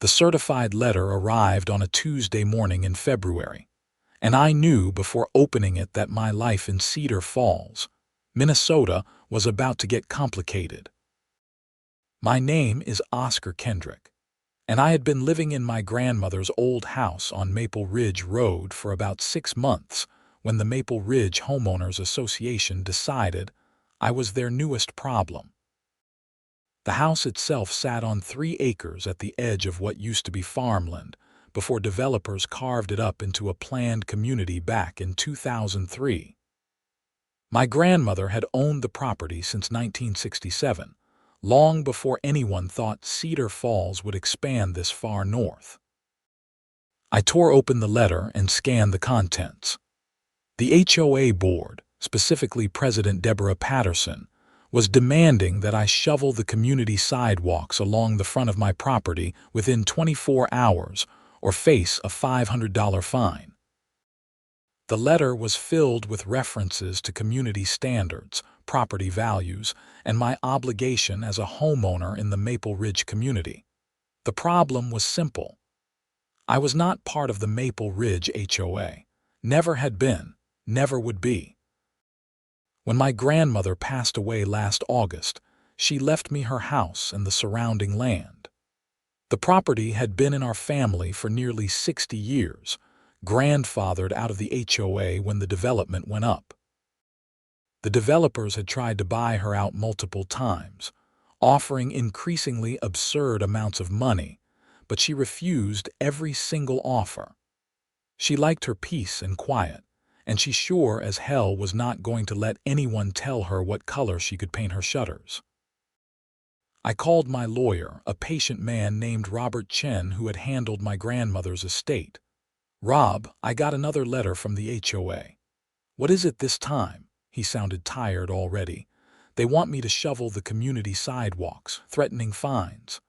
The certified letter arrived on a Tuesday morning in February, and I knew before opening it that my life in Cedar Falls, Minnesota, was about to get complicated. My name is Oscar Kendrick, and I had been living in my grandmother's old house on Maple Ridge Road for about 6 months when the Maple Ridge Homeowners Association decided I was their newest problem. The house itself sat on 3 acres at the edge of what used to be farmland before developers carved it up into a planned community back in 2003. My grandmother had owned the property since 1967, long before anyone thought Cedar Falls would expand this far north. I tore open the letter and scanned the contents. The HOA board, specifically President Deborah Patterson, was demanding that I shovel the community sidewalks along the front of my property within 24 hours or face a $500 fine. The letter was filled with references to community standards, property values, and my obligation as a homeowner in the Maple Ridge community. The problem was simple. I was not part of the Maple Ridge HOA, never had been, never would be. When my grandmother passed away last August, she left me her house and the surrounding land. The property had been in our family for nearly 60 years, grandfathered out of the HOA when the development went up. The developers had tried to buy her out multiple times, offering increasingly absurd amounts of money, but she refused every single offer. She liked her peace and quiet, and she sure as hell was not going to let anyone tell her what color she could paint her shutters. I called my lawyer, a patient man named Robert Chen who had handled my grandmother's estate. "Rob, I got another letter from the HOA. What is it this time?" He sounded tired already. "They want me to shovel the community sidewalks, threatening fines."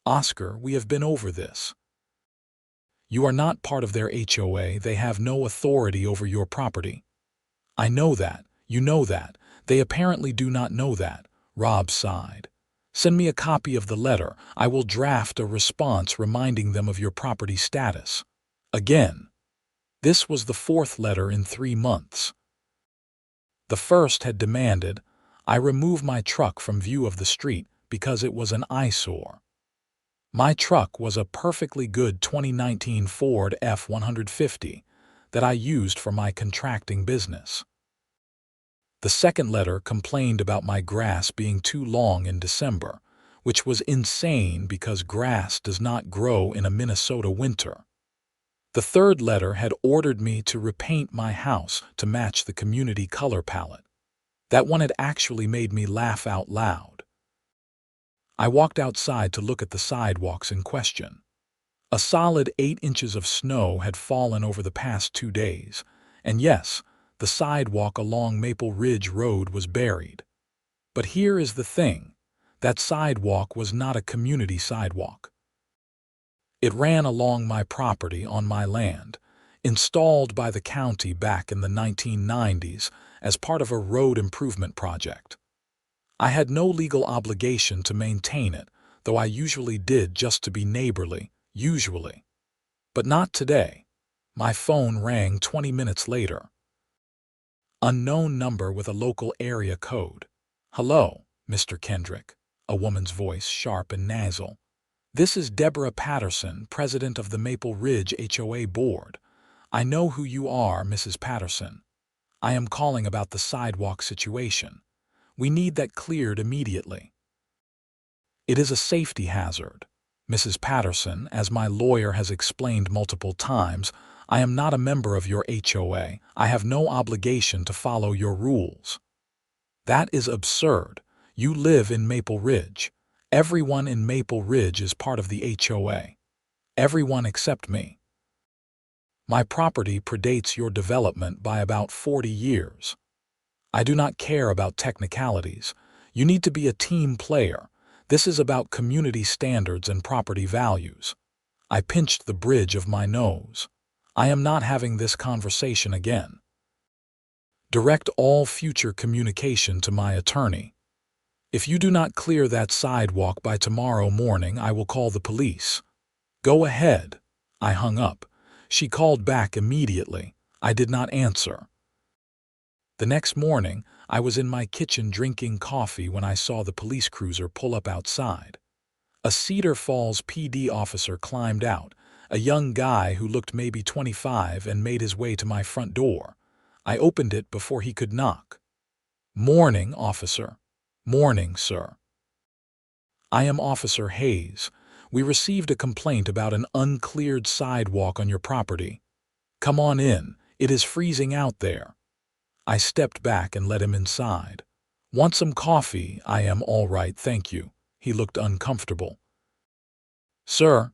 "Oscar, we have been over this. You are not part of their HOA. They have no authority over your property." "I know that. You know that. They apparently do not know that," Rob sighed. "Send me a copy of the letter. I will draft a response reminding them of your property status." Again. This was the 4th letter in 3 months. The first had demanded I remove my truck from view of the street because it was an eyesore. My truck was a perfectly good 2019 Ford F-150 that I used for my contracting business. The second letter complained about my grass being too long in December, which was insane because grass does not grow in a Minnesota winter. The third letter had ordered me to repaint my house to match the community color palette. That one had actually made me laugh out loud. I walked outside to look at the sidewalks in question. A solid 8 inches of snow had fallen over the past 2 days, and yes, the sidewalk along Maple Ridge Road was buried. But here is the thing. That sidewalk was not a community sidewalk. It ran along my property on my land, installed by the county back in the 1990s as part of a road improvement project. I had no legal obligation to maintain it, though I usually did just to be neighborly, usually. But not today. My phone rang 20 minutes later. Unknown number with a local area code. "Hello, Mr. Kendrick," a woman's voice sharp and nasal. "This is Deborah Patterson, president of the Maple Ridge HOA board. I know who you are, Mrs. Patterson. I am calling about the sidewalk situation. We need that cleared immediately." "It is a safety hazard. Mrs. Patterson, as my lawyer has explained multiple times, I am not a member of your HOA. I have no obligation to follow your rules." "That is absurd. You live in Maple Ridge. Everyone in Maple Ridge is part of the HOA. Everyone except me. My property predates your development by about 40 years. I do not care about technicalities. You need to be a team player. This is about community standards and property values." I pinched the bridge of my nose. "I am not having this conversation again. Direct all future communication to my attorney. If you do not clear that sidewalk by tomorrow morning, I will call the police." Go ahead. I hung up. She called back immediately. I did not answer. The next morning, I was in my kitchen drinking coffee when I saw the police cruiser pull up outside. A Cedar Falls PD officer climbed out, a young guy who looked maybe 25, and made his way to my front door. I opened it before he could knock. "Morning, officer." "Morning, sir." "I am Officer Hayes. We received a complaint about an uncleared sidewalk on your property. Come on in. It is freezing out there." I stepped back and let him inside. "Want some coffee?" "I am all right, thank you." He looked uncomfortable. "Sir,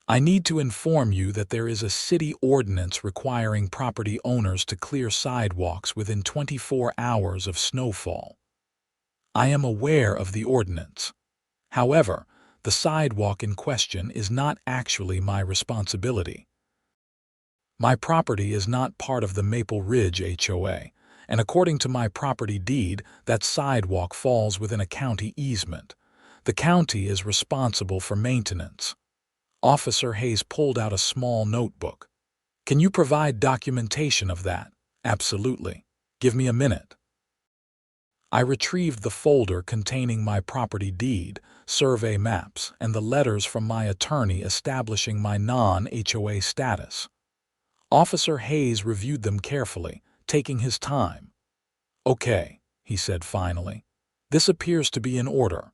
I need to inform you that there is a city ordinance requiring property owners to clear sidewalks within 24 hours of snowfall. I am aware of the ordinance. However, the sidewalk in question is not actually my responsibility. My property is not part of the Maple Ridge HOA, and according to my property deed, that sidewalk falls within a county easement. The county is responsible for maintenance." Officer Hayes pulled out a small notebook. "Can you provide documentation of that?" "Absolutely. Give me a minute." I retrieved the folder containing my property deed, survey maps, and the letters from my attorney establishing my non-HOA status. Officer Hayes reviewed them carefully, taking his time. "Okay," he said finally. "This appears to be in order.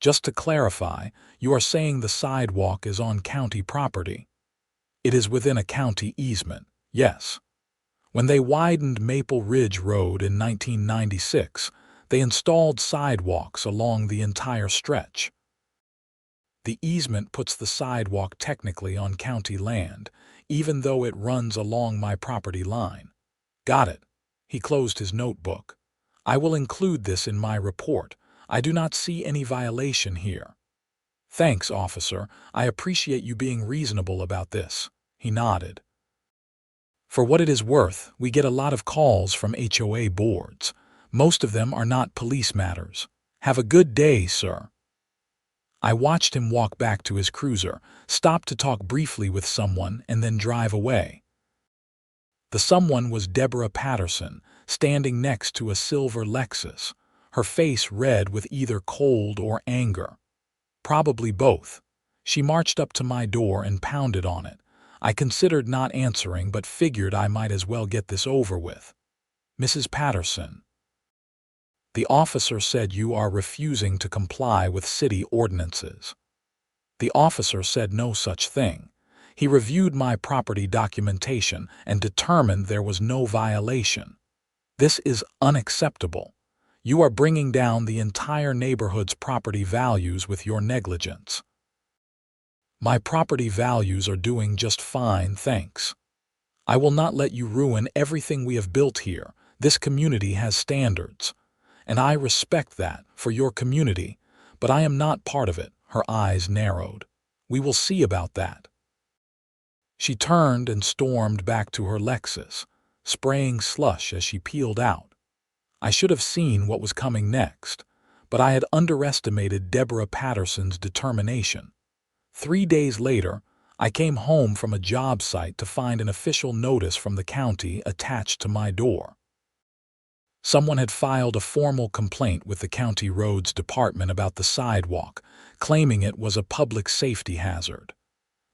Just to clarify, you are saying the sidewalk is on county property?" "It is within a county easement, yes. When they widened Maple Ridge Road in 1996, they installed sidewalks along the entire stretch. The easement puts the sidewalk technically on county land, even though it runs along my property line." "Got it." He closed his notebook. "I will include this in my report. I do not see any violation here." "Thanks, officer. I appreciate you being reasonable about this." He nodded. "For what it is worth, we get a lot of calls from HOA boards. Most of them are not police matters. Have a good day, sir." I watched him walk back to his cruiser, stop to talk briefly with someone, and then drive away. The someone was Deborah Patterson, standing next to a silver Lexus, her face red with either cold or anger. Probably both. She marched up to my door and pounded on it. I considered not answering, but figured I might as well get this over with. "Mrs. Patterson." The officer said you are refusing to comply with city ordinances. The officer said no such thing. He reviewed my property documentation and determined there was no violation. "This is unacceptable. You are bringing down the entire neighborhood's property values with your negligence." "My property values are doing just fine, thanks. I will not let you ruin everything we have built here. This community has standards, and I respect that for your community, but I am not part of it." Her eyes narrowed. "We will see about that." She turned and stormed back to her Lexus, spraying slush as she peeled out. I should have seen what was coming next, but I had underestimated Deborah Patterson's determination. 3 days later, I came home from a job site to find an official notice from the county attached to my door. Someone had filed a formal complaint with the county roads department about the sidewalk, claiming it was a public safety hazard.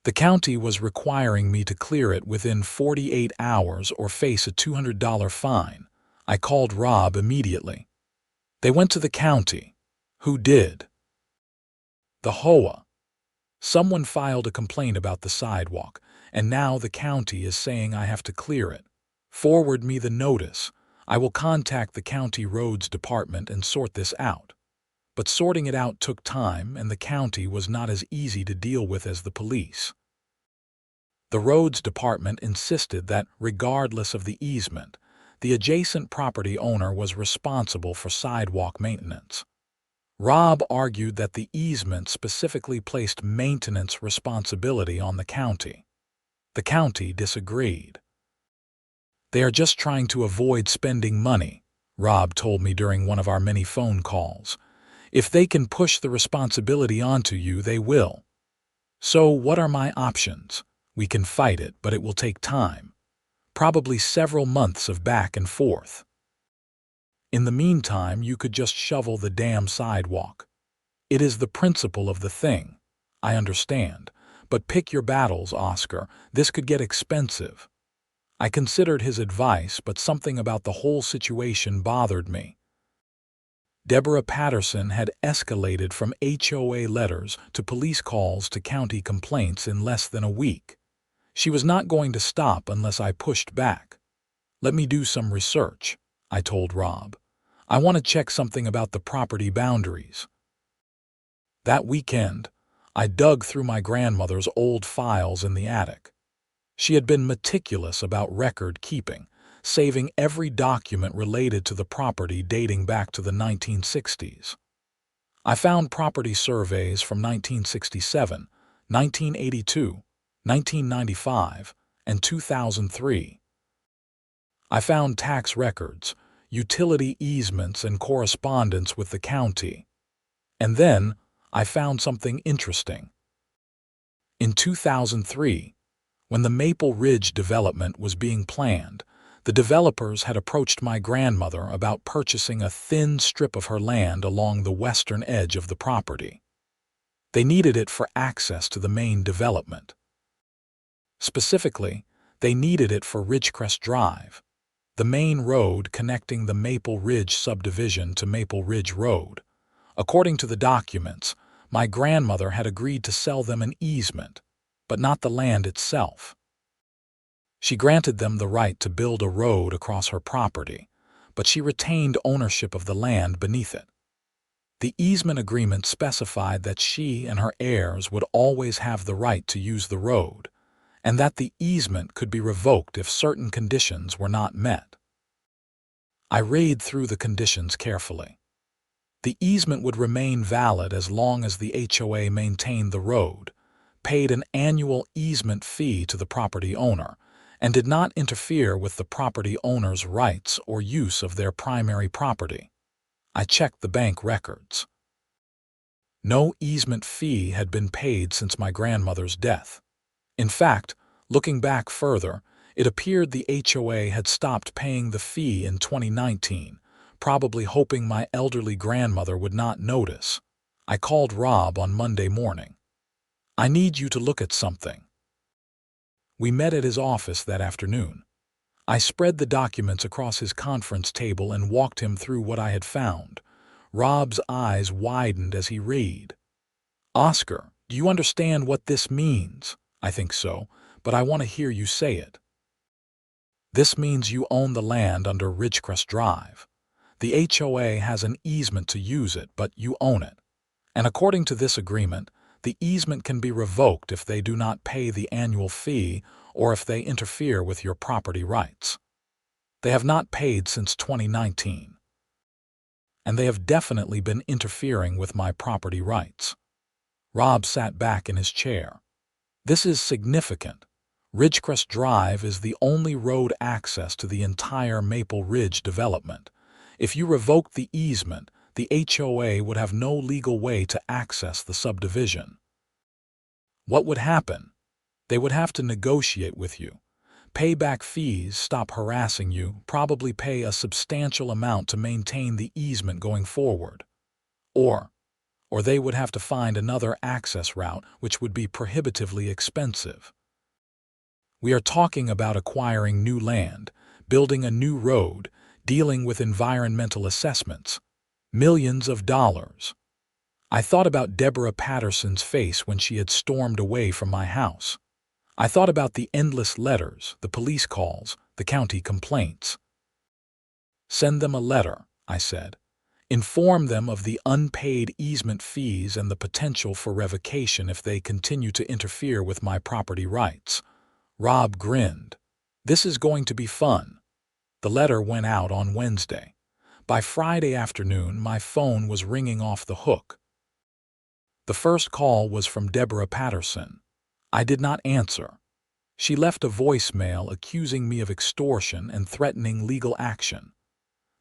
The county was requiring me to clear it within 48 hours or face a $200 fine. I called Rob immediately. They went to the county. Who did? The HOA. Someone filed a complaint about the sidewalk, and now the county is saying I have to clear it. Forward me the notice. I will contact the county roads department and sort this out. But sorting it out took time, and the county was not as easy to deal with as the police. The roads department insisted that, regardless of the easement, the adjacent property owner was responsible for sidewalk maintenance. Rob argued that the easement specifically placed maintenance responsibility on the county. The county disagreed. "They are just trying to avoid spending money," Rob told me during one of our many phone calls. "If they can push the responsibility onto you, they will." So what are my options? We can fight it, but it will take time. Probably several months of back and forth. In the meantime, you could just shovel the damn sidewalk. It is the principle of the thing. I understand. But pick your battles, Oscar. This could get expensive. I considered his advice, but something about the whole situation bothered me. Deborah Patterson had escalated from HOA letters to police calls to county complaints in less than a week. She was not going to stop unless I pushed back. Let me do some research, I told Rob. I want to check something about the property boundaries. That weekend, I dug through my grandmother's old files in the attic. She had been meticulous about record keeping, saving every document related to the property dating back to the 1960s. I found property surveys from 1967, 1982, 1995, and 2003. I found tax records, utility easements, and correspondence with the county. And then I found something interesting. In 2003, when the Maple Ridge development was being planned, the developers had approached my grandmother about purchasing a thin strip of her land along the western edge of the property. They needed it for access to the main development. Specifically, they needed it for Ridgecrest Drive, the main road connecting the Maple Ridge subdivision to Maple Ridge Road. According to the documents, my grandmother had agreed to sell them an easement, but not the land itself. She granted them the right to build a road across her property, but she retained ownership of the land beneath it. The easement agreement specified that she and her heirs would always have the right to use the road, and that the easement could be revoked if certain conditions were not met. I read through the conditions carefully. The easement would remain valid as long as the HOA maintained the road, paid an annual easement fee to the property owner, and did not interfere with the property owner's rights or use of their primary property. I checked the bank records. No easement fee had been paid since my grandmother's death. In fact, looking back further, it appeared the HOA had stopped paying the fee in 2019, probably hoping my elderly grandmother would not notice. I called Rob on Monday morning. I need you to look at something. We met at his office that afternoon. I spread the documents across his conference table and walked him through what I had found. Rob's eyes widened as he read. Oscar, do you understand what this means? I think so, but I want to hear you say it. This means you own the land under Ridgecrest Drive. The HOA has an easement to use it, but you own it. And according to this agreement, the easement can be revoked if they do not pay the annual fee or if they interfere with your property rights. They have not paid since 2019. And they have definitely been interfering with my property rights. Rob sat back in his chair. This is significant. Ridgecrest Drive is the only road access to the entire Maple Ridge development. If you revoke the easement, the HOA would have no legal way to access the subdivision. What would happen? They would have to negotiate with you, pay back fees, stop harassing you, probably pay a substantial amount to maintain the easement going forward. Or they would have to find another access route, which would be prohibitively expensive. We are talking about acquiring new land, building a new road, dealing with environmental assessments. Millions of dollars. I thought about Deborah Patterson's face when she had stormed away from my house. I thought about the endless letters, the police calls, the county complaints. Send them a letter, I said. Inform them of the unpaid easement fees and the potential for revocation if they continue to interfere with my property rights. Rob grinned. This is going to be fun. The letter went out on Wednesday. By Friday afternoon, my phone was ringing off the hook. The first call was from Deborah Patterson. I did not answer. She left a voicemail accusing me of extortion and threatening legal action.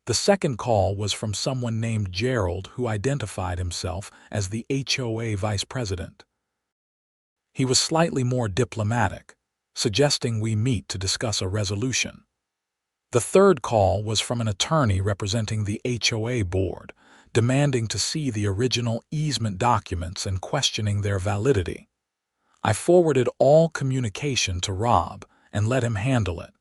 The second call was from someone named Gerald who identified himself as the HOA vice president. He was slightly more diplomatic, suggesting we meet to discuss a resolution. The third call was from an attorney representing the HOA board, demanding to see the original easement documents and questioning their validity. I forwarded all communication to Rob and let him handle it.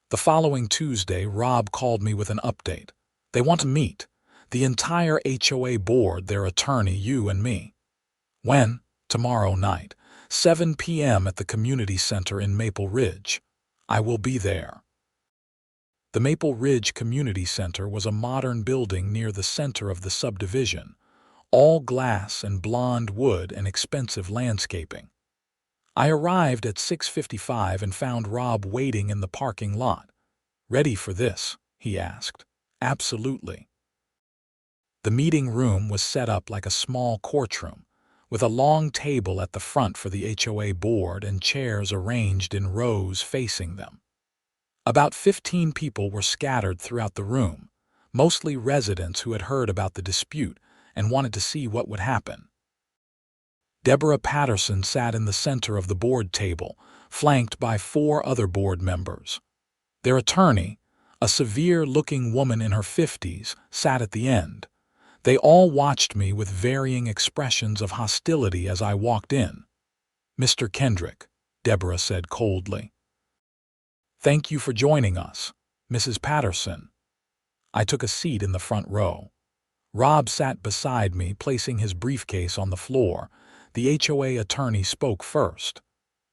The following Tuesday, Rob called me with an update. They want to meet. The entire HOA board, their attorney, you and me. When? Tomorrow night, 7 p.m. at the community center in Maple Ridge. I will be there. The Maple Ridge Community Center was a modern building near the center of the subdivision, all glass and blonde wood and expensive landscaping. I arrived at 6:55 and found Rob waiting in the parking lot. "Ready for this?" he asked. "Absolutely." The meeting room was set up like a small courtroom, with a long table at the front for the HOA board and chairs arranged in rows facing them. About 15 people were scattered throughout the room, mostly residents who had heard about the dispute and wanted to see what would happen. Deborah Patterson sat in the center of the board table, flanked by 4 other board members. Their attorney, a severe-looking woman in her 50s, sat at the end. They all watched me with varying expressions of hostility as I walked in. "Mr. Kendrick," Deborah said coldly. "Thank you for joining us, Mrs. Patterson." I took a seat in the front row. Rob sat beside me, placing his briefcase on the floor. The HOA attorney spoke first.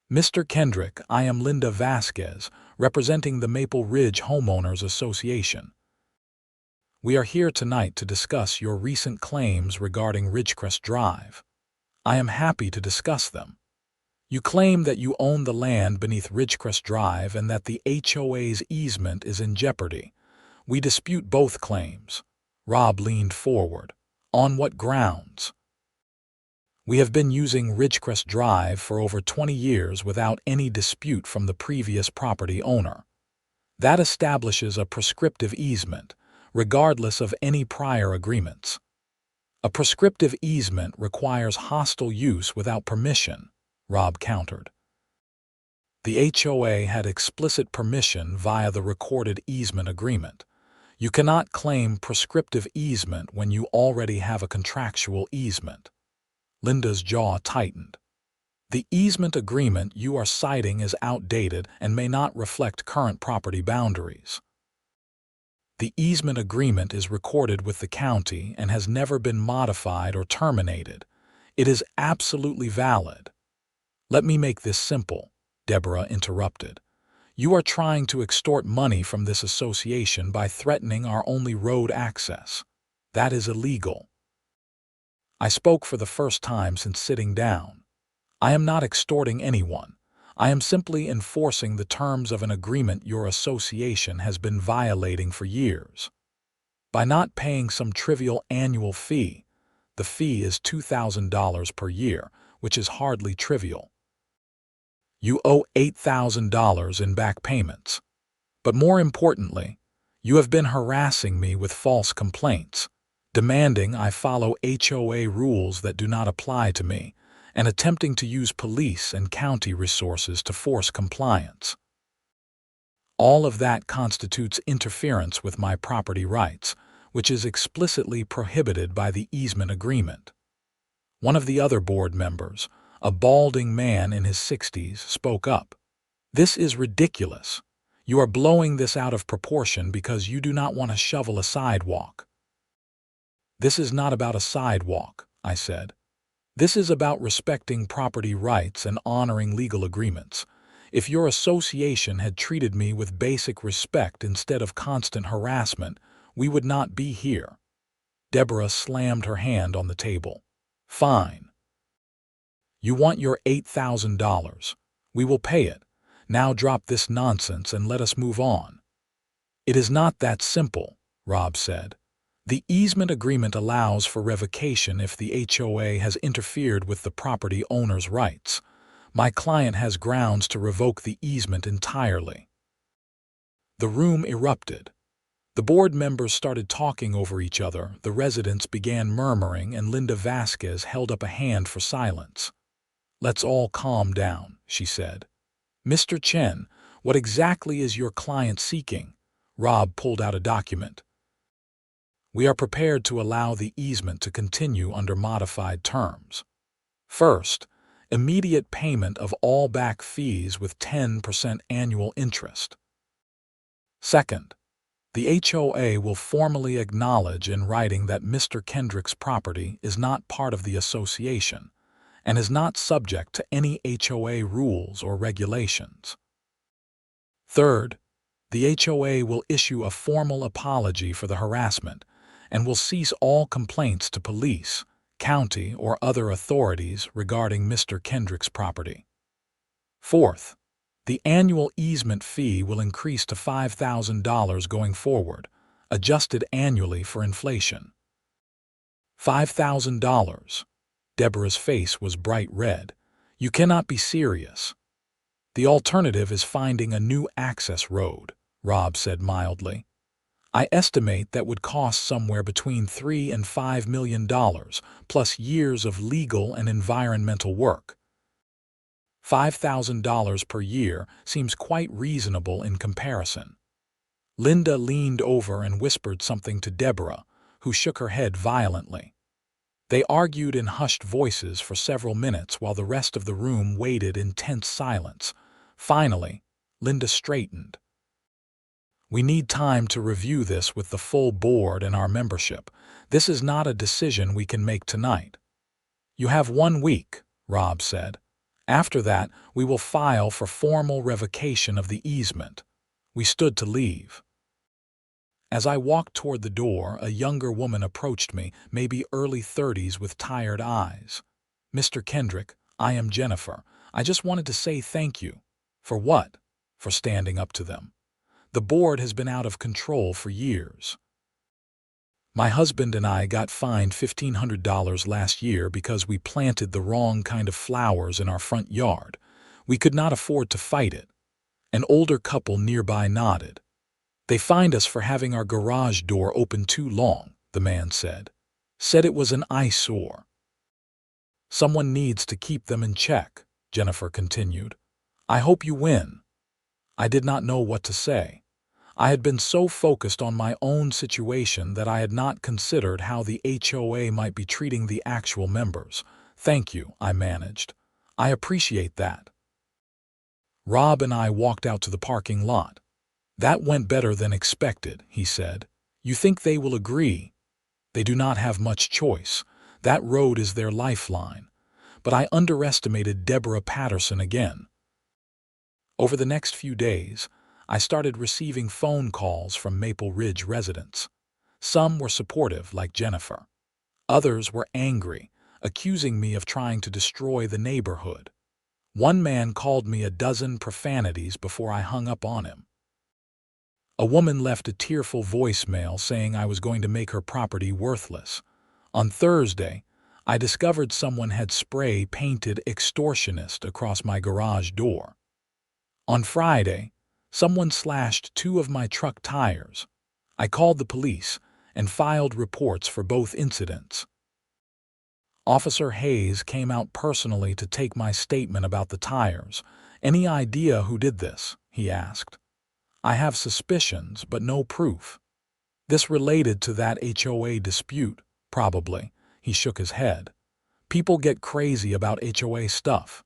"Mr. Kendrick, I am Linda Vasquez, representing the Maple Ridge Homeowners Association. We are here tonight to discuss your recent claims regarding Ridgecrest Drive. I am happy to discuss them. You claim that you own the land beneath Ridgecrest Drive and that the HOA's easement is in jeopardy. We dispute both claims." Rob leaned forward. "On what grounds?" "We have been using Ridgecrest Drive for over 20 years without any dispute from the previous property owner. That establishes a prescriptive easement, regardless of any prior agreements. A prescriptive easement requires hostile use without permission," Rob countered. "The HOA had explicit permission via the recorded easement agreement. You cannot claim prescriptive easement when you already have a contractual easement." Linda's jaw tightened. "The easement agreement you are citing is outdated and may not reflect current property boundaries. The easement agreement is recorded with the county and has never been modified or terminated. It is absolutely valid." "Let me make this simple," Deborah interrupted. "You are trying to extort money from this association by threatening our only road access. That is illegal." I spoke for the first time since sitting down. "I am not extorting anyone. I am simply enforcing the terms of an agreement your association has been violating for years. By not paying some trivial annual fee, the fee is $2,000 per year, which is hardly trivial. You owe $8,000 in back payments. But more importantly, you have been harassing me with false complaints, demanding I follow HOA rules that do not apply to me, and attempting to use police and county resources to force compliance. All of that constitutes interference with my property rights, which is explicitly prohibited by the easement agreement." One of the other board members, a balding man in his 60s, spoke up. "This is ridiculous. You are blowing this out of proportion because you do not want to shovel a sidewalk." "This is not about a sidewalk," I said. "This is about respecting property rights and honoring legal agreements. If your association had treated me with basic respect instead of constant harassment, we would not be here." Deborah slammed her hand on the table. "Fine. You want your $8,000. We will pay it. Now drop this nonsense and let us move on." "It is not that simple," Rob said. "The easement agreement allows for revocation if the HOA has interfered with the property owner's rights. My client has grounds to revoke the easement entirely." The room erupted. The board members started talking over each other, the residents began murmuring, and Linda Vasquez held up a hand for silence. "Let's all calm down," she said. "Mr. Chen, what exactly is your client seeking?" Rob pulled out a document. "We are prepared to allow the easement to continue under modified terms. First, immediate payment of all back fees with 10% annual interest. Second, the HOA will formally acknowledge in writing that Mr. Kendrick's property is not part of the association and is not subject to any HOA rules or regulations. Third, the HOA will issue a formal apology for the harassment and will cease all complaints to police, county, or other authorities regarding Mr. Kendrick's property. Fourth, the annual easement fee will increase to $5,000 going forward, adjusted annually for inflation." $5,000. Deborah's face was bright red. "You cannot be serious." "The alternative is finding a new access road," Rob said mildly. "I estimate that would cost somewhere between $3 and $5 million, plus years of legal and environmental work." $5,000 per year seems quite reasonable in comparison. Linda leaned over and whispered something to Deborah, who shook her head violently. They argued in hushed voices for several minutes while the rest of the room waited in tense silence. Finally, Linda straightened. "We need time to review this with the full board and our membership. This is not a decision we can make tonight." "You have 1 week," Rob said. "After that, we will file for formal revocation of the easement." We stood to leave. As I walked toward the door, a younger woman approached me, maybe early 30s with tired eyes. "Mr. Kendrick, I am Jennifer. I just wanted to say thank you." "For what?" "For standing up to them. The board has been out of control for years. My husband and I got fined $1,500 last year because we planted the wrong kind of flowers in our front yard. We could not afford to fight it." An older couple nearby nodded. "They fined us for having our garage door open too long," the man said. "Said it was an eyesore." "Someone needs to keep them in check," Jennifer continued. "I hope you win." I did not know what to say. I had been so focused on my own situation that I had not considered how the HOA might be treating the actual members. "Thank you," I managed. "I appreciate that." Rob and I walked out to the parking lot. "That went better than expected," he said. "You think they will agree?" "They do not have much choice. That road is their lifeline." But I underestimated Deborah Patterson again. Over the next few days, I started receiving phone calls from Maple Ridge residents. Some were supportive, like Jennifer. Others were angry, accusing me of trying to destroy the neighborhood. One man called me a dozen profanities before I hung up on him. A woman left a tearful voicemail saying I was going to make her property worthless. On Thursday, I discovered someone had spray painted "extortionist" across my garage door. On Friday, someone slashed 2 of my truck tires. I called the police and filed reports for both incidents. Officer Hayes came out personally to take my statement about the tires. "Any idea who did this?" he asked. "I have suspicions, but no proof." "This related to that HOA dispute, probably." He shook his head. "People get crazy about HOA stuff."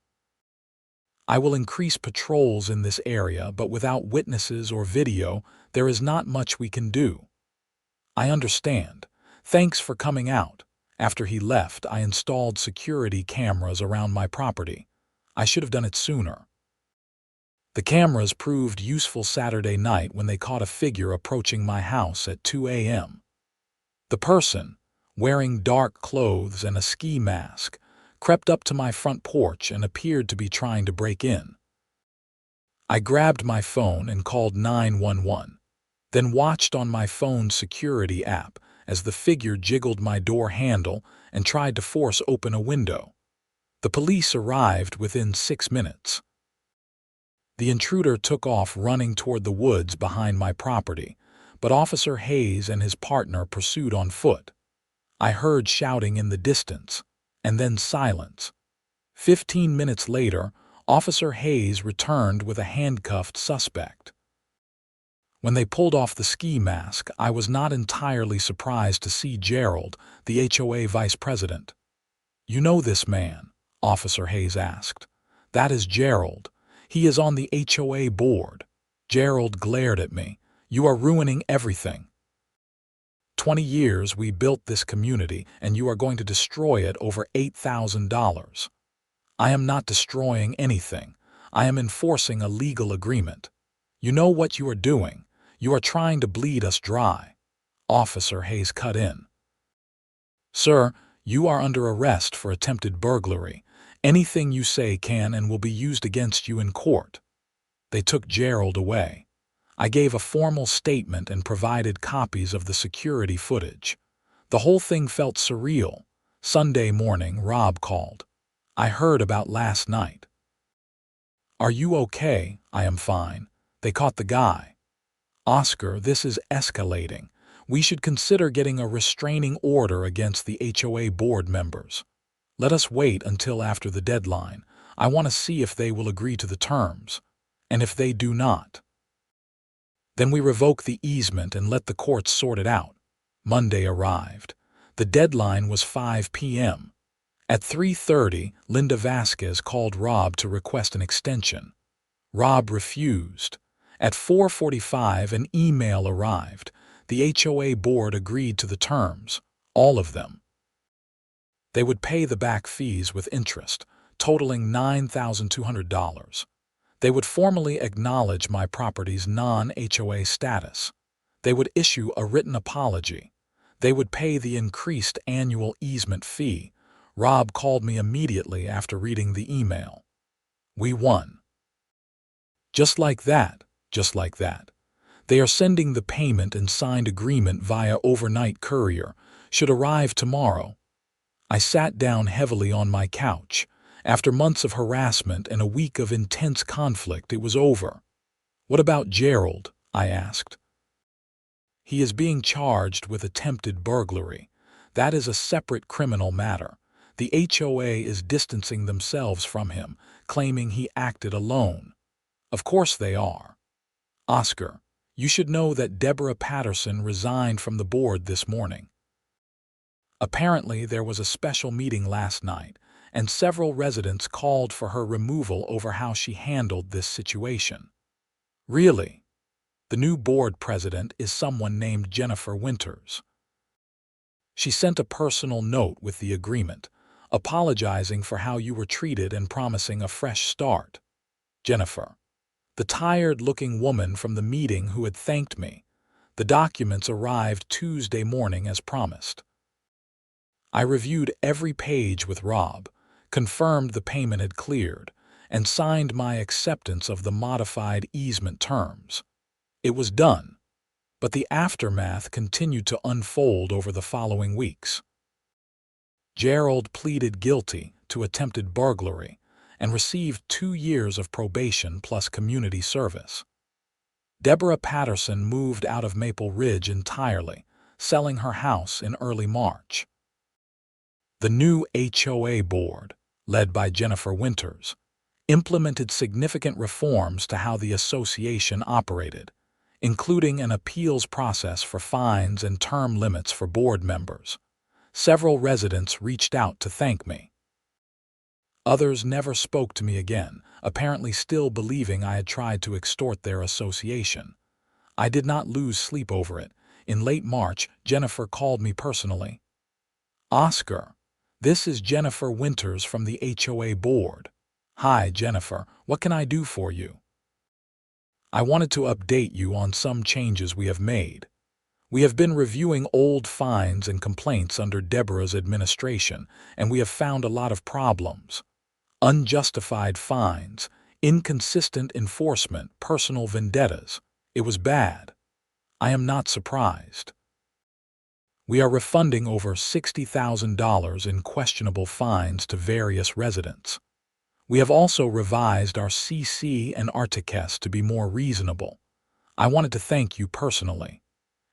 "I will increase patrols in this area, but without witnesses or video, there is not much we can do." "I understand. Thanks for coming out." After he left, I installed security cameras around my property. I should have done it sooner. The cameras proved useful Saturday night when they caught a figure approaching my house at 2 a.m. The person, wearing dark clothes and a ski mask, crept up to my front porch and appeared to be trying to break in. I grabbed my phone and called 911, then watched on my phone's security app as the figure jiggled my door handle and tried to force open a window. The police arrived within 6 minutes. The intruder took off running toward the woods behind my property, but Officer Hayes and his partner pursued on foot. I heard shouting in the distance, and then silence. 15 minutes later, Officer Hayes returned with a handcuffed suspect. When they pulled off the ski mask, I was not entirely surprised to see Gerald, the HOA vice president. "You know this man?" Officer Hayes asked. "That is Gerald. He is on the HOA board." Gerald glared at me. "You are ruining everything. 20 years we built this community, and you are going to destroy it over $8,000. "I am not destroying anything. I am enforcing a legal agreement. You know what you are doing. You are trying to bleed us dry." Officer Hayes cut in. "Sir, you are under arrest for attempted burglary. Anything you say can and will be used against you in court." They took Gerald away. I gave a formal statement and provided copies of the security footage. The whole thing felt surreal. Sunday morning, Rob called. "I heard about last night." "Are you okay?" "I am fine. They caught the guy." "Oscar, this is escalating. We should consider getting a restraining order against the HOA board members. Let us wait until after the deadline. I want to see if they will agree to the terms. And if they do not, then we revoke the easement and let the courts sort it out." Monday arrived. The deadline was 5 p.m. At 3:30, Linda Vasquez called Rob to request an extension. Rob refused. At 4:45, an email arrived. The HOA board agreed to the terms, all of them. They would pay the back fees with interest, totaling $9,200. They would formally acknowledge my property's non-HOA status. They would issue a written apology. They would pay the increased annual easement fee. Rob called me immediately after reading the email. We won. Just like that, just like that. They are sending the payment and signed agreement via overnight courier. Should arrive tomorrow. I sat down heavily on my couch. After months of harassment and a week of intense conflict, it was over. "What about Gerald?" I asked. "He is being charged with attempted burglary. That is a separate criminal matter. The HOA is distancing themselves from him, claiming he acted alone." "Of course they are. Oscar, you should know that Deborah Patterson resigned from the board this morning. Apparently there was a special meeting last night, and several residents called for her removal over how she handled this situation." "Really?" "The new board president is someone named Jennifer Winters. She sent a personal note with the agreement, apologizing for how you were treated and promising a fresh start." Jennifer, the tired-looking woman from the meeting who had thanked me. The documents arrived Tuesday morning as promised. I reviewed every page with Rob, confirmed the payment had cleared, and signed my acceptance of the modified easement terms. It was done, but the aftermath continued to unfold over the following weeks. Gerald pleaded guilty to attempted burglary and received 2 years of probation plus community service. Deborah Patterson moved out of Maple Ridge entirely, selling her house in early March. The new HOA board, led by Jennifer Winters, implemented significant reforms to how the association operated, including an appeals process for fines and term limits for board members. Several residents reached out to thank me. Others never spoke to me again, apparently still believing I had tried to extort their association. I did not lose sleep over it. In late March, Jennifer called me personally. "Oscar, this is Jennifer Winters from the HOA board." "Hi, Jennifer. What can I do for you?" "I wanted to update you on some changes we have made. We have been reviewing old fines and complaints under Deborah's administration, and we have found a lot of problems. Unjustified fines, inconsistent enforcement, personal vendettas. It was bad. I am not surprised. We are refunding over $60,000 in questionable fines to various residents. We have also revised our CC and Articus to be more reasonable. I wanted to thank you personally.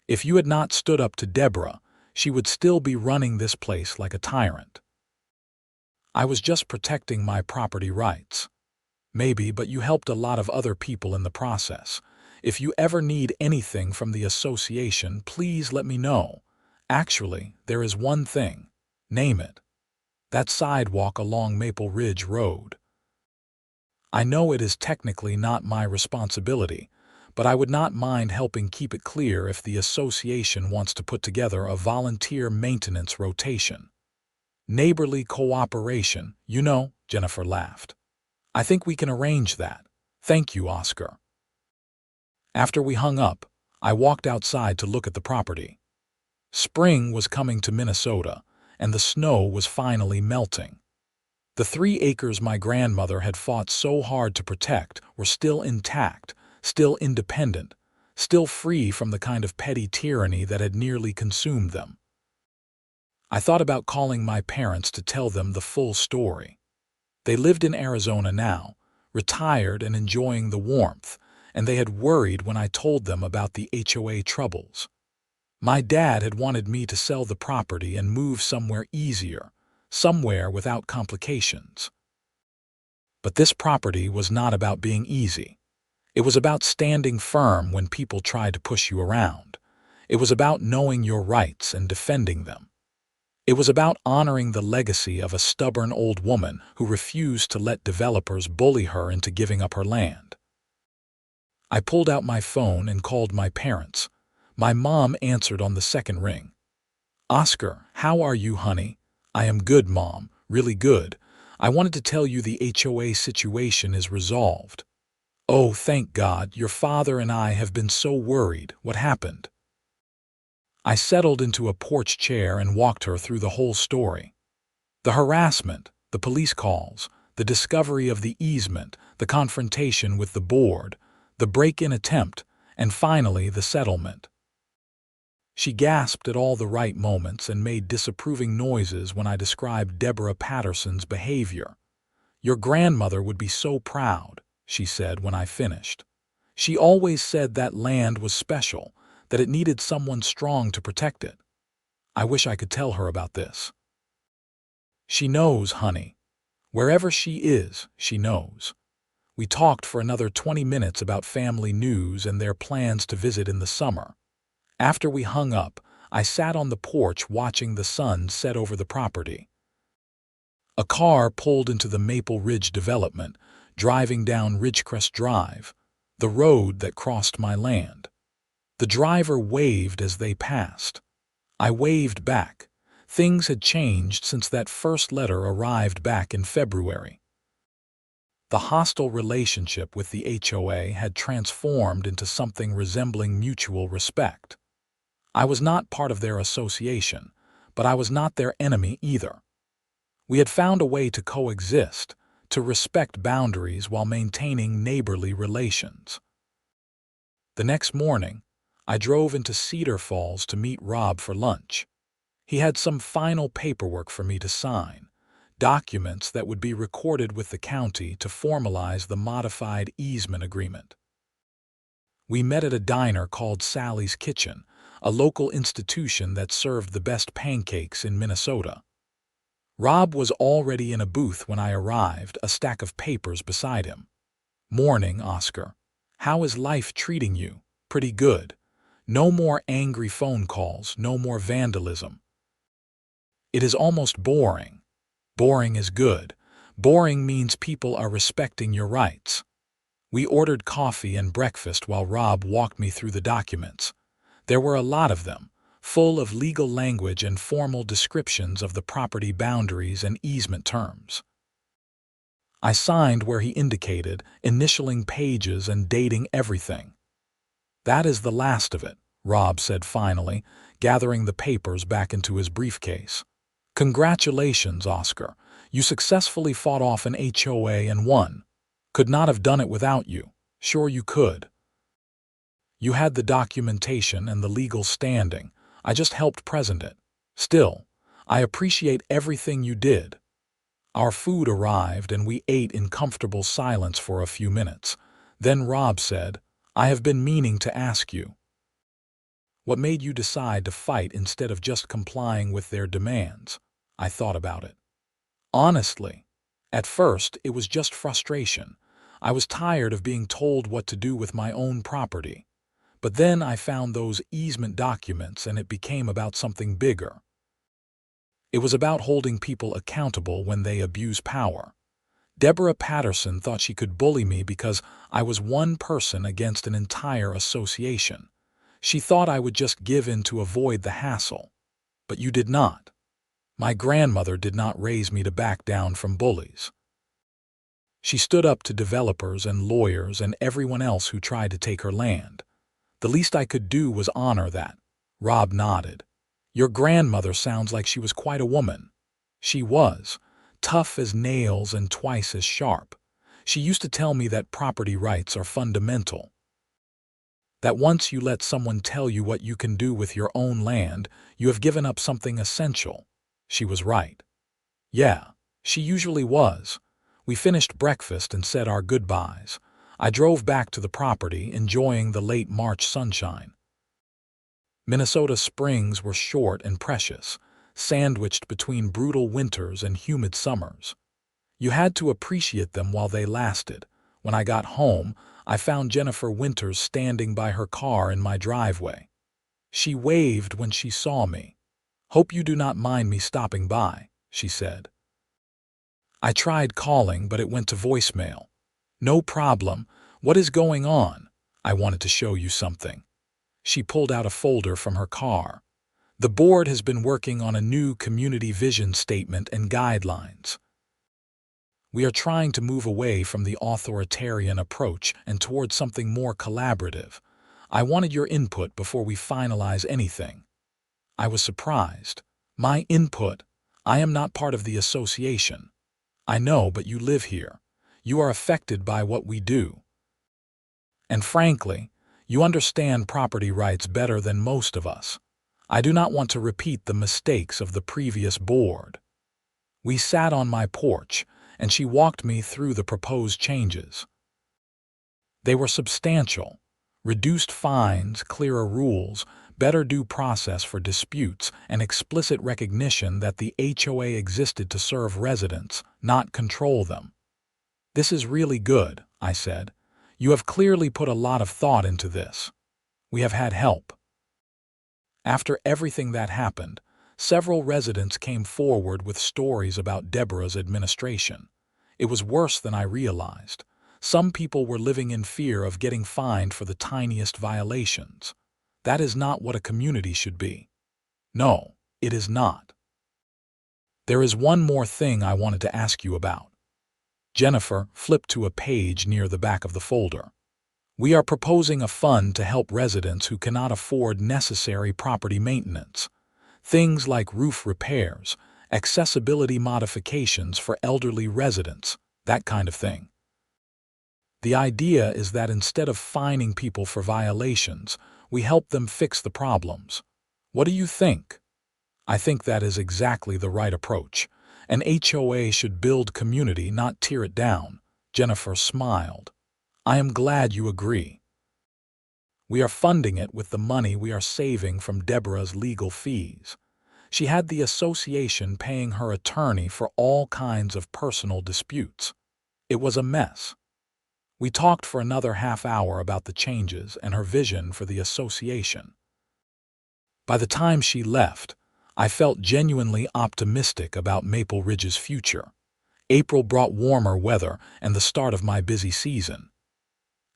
If you had not stood up to Deborah, she would still be running this place like a tyrant." I was just protecting my property rights. Maybe, but you helped a lot of other people in the process. If you ever need anything from the association, please let me know. Actually, there is one thing. Name it. That sidewalk along Maple Ridge Road. I know it is technically not my responsibility, but I would not mind helping keep it clear if the association wants to put together a volunteer maintenance rotation. Neighborly cooperation, you know, Jennifer laughed. I think we can arrange that. Thank you, Oscar. After we hung up, I walked outside to look at the property. Spring was coming to Minnesota, and the snow was finally melting. The 3 acres my grandmother had fought so hard to protect were still intact, still independent, still free from the kind of petty tyranny that had nearly consumed them. I thought about calling my parents to tell them the full story. They lived in Arizona now, retired and enjoying the warmth, and they had worried when I told them about the HOA troubles. My dad had wanted me to sell the property and move somewhere easier, somewhere without complications. But this property was not about being easy. It was about standing firm when people tried to push you around. It was about knowing your rights and defending them. It was about honoring the legacy of a stubborn old woman who refused to let developers bully her into giving up her land. I pulled out my phone and called my parents. My mom answered on the second ring. "Oscar, how are you, honey?" "I am good, Mom, really good. I wanted to tell you the HOA situation is resolved." "Oh, thank God, your father and I have been so worried. What happened?" I settled into a porch chair and walked her through the whole story. The harassment, the police calls, the discovery of the easement, the confrontation with the board, the break-in attempt, and finally the settlement. She gasped at all the right moments and made disapproving noises when I described Deborah Patterson's behavior. "Your grandmother would be so proud," she said when I finished. "She always said that land was special, that it needed someone strong to protect it. I wish I could tell her about this." "She knows, honey. Wherever she is, she knows." We talked for another 20 minutes about family news and their plans to visit in the summer. After we hung up, I sat on the porch watching the sun set over the property. A car pulled into the Maple Ridge development, driving down Ridgecrest Drive, the road that crossed my land. The driver waved as they passed. I waved back. Things had changed since that first letter arrived back in February. The hostile relationship with the HOA had transformed into something resembling mutual respect. I was not part of their association, but I was not their enemy either. We had found a way to coexist, to respect boundaries while maintaining neighborly relations. The next morning, I drove into Cedar Falls to meet Rob for lunch. He had some final paperwork for me to sign, documents that would be recorded with the county to formalize the modified easement agreement. We met at a diner called Sally's Kitchen, a local institution that served the best pancakes in Minnesota. Rob was already in a booth when I arrived, a stack of papers beside him. "Morning, Oscar. How is life treating you?" "Pretty good. No more angry phone calls, no more vandalism." "It is almost boring." "Boring is good. Boring means people are respecting your rights." We ordered coffee and breakfast while Rob walked me through the documents. There were a lot of them, full of legal language and formal descriptions of the property boundaries and easement terms. I signed where he indicated, initialing pages and dating everything. "That is the last of it," Rob said finally, gathering the papers back into his briefcase. "Congratulations, Oscar. You successfully fought off an HOA and won. Could not have done it without you. Sure you could. You had the documentation and the legal standing. I just helped present it. Still, I appreciate everything you did." Our food arrived and we ate in comfortable silence for a few minutes. Then Rob said, "I have been meaning to ask you. What made you decide to fight instead of just complying with their demands?" I thought about it. Honestly, at first it was just frustration. I was tired of being told what to do with my own property. But then I found those easement documents and it became about something bigger. It was about holding people accountable when they abuse power. Deborah Patterson thought she could bully me because I was one person against an entire association. She thought I would just give in to avoid the hassle. But you did not. My grandmother did not raise me to back down from bullies. She stood up to developers and lawyers and everyone else who tried to take her land. The least I could do was honor that. Rob nodded. Your grandmother sounds like she was quite a woman. She was, tough as nails and twice as sharp. She used to tell me that property rights are fundamental. That once you let someone tell you what you can do with your own land, you have given up something essential. She was right. Yeah, she usually was. We finished breakfast and said our goodbyes. I drove back to the property, enjoying the late March sunshine. Minnesota springs were short and precious, sandwiched between brutal winters and humid summers. You had to appreciate them while they lasted. When I got home, I found Jennifer Winters standing by her car in my driveway. She waved when she saw me. "Hope you do not mind me stopping by," she said. I tried calling, but it went to voicemail. "No problem. What is going on? I wanted to show you something." She pulled out a folder from her car. "The board has been working on a new community vision statement and guidelines. We are trying to move away from the authoritarian approach and towards something more collaborative. I wanted your input before we finalize anything." I was surprised. "My input? I am not part of the association." "I know, but you live here. You are affected by what we do. And frankly, you understand property rights better than most of us. I do not want to repeat the mistakes of the previous board." We sat on my porch, and she walked me through the proposed changes. They were substantial: reduced fines, clearer rules, better due process for disputes, and explicit recognition that the HOA existed to serve residents, not control them. "This is really good," I said. "You have clearly put a lot of thought into this." We have had help. After everything that happened, several residents came forward with stories about Deborah's administration. It was worse than I realized. Some people were living in fear of getting fined for the tiniest violations. That is not what a community should be. No, it is not. "There is one more thing I wanted to ask you about." Jennifer flipped to a page near the back of the folder. "We are proposing a fund to help residents who cannot afford necessary property maintenance. Things like roof repairs, accessibility modifications for elderly residents, that kind of thing. The idea is that instead of fining people for violations, we help them fix the problems. What do you think?" "I think that is exactly the right approach. An HOA should build community, not tear it down." Jennifer smiled. "I am glad you agree. We are funding it with the money we are saving from Deborah's legal fees. She had the association paying her attorney for all kinds of personal disputes. It was a mess." We talked for another half hour about the changes and her vision for the association. By the time she left, I felt genuinely optimistic about Maple Ridge's future. April brought warmer weather and the start of my busy season.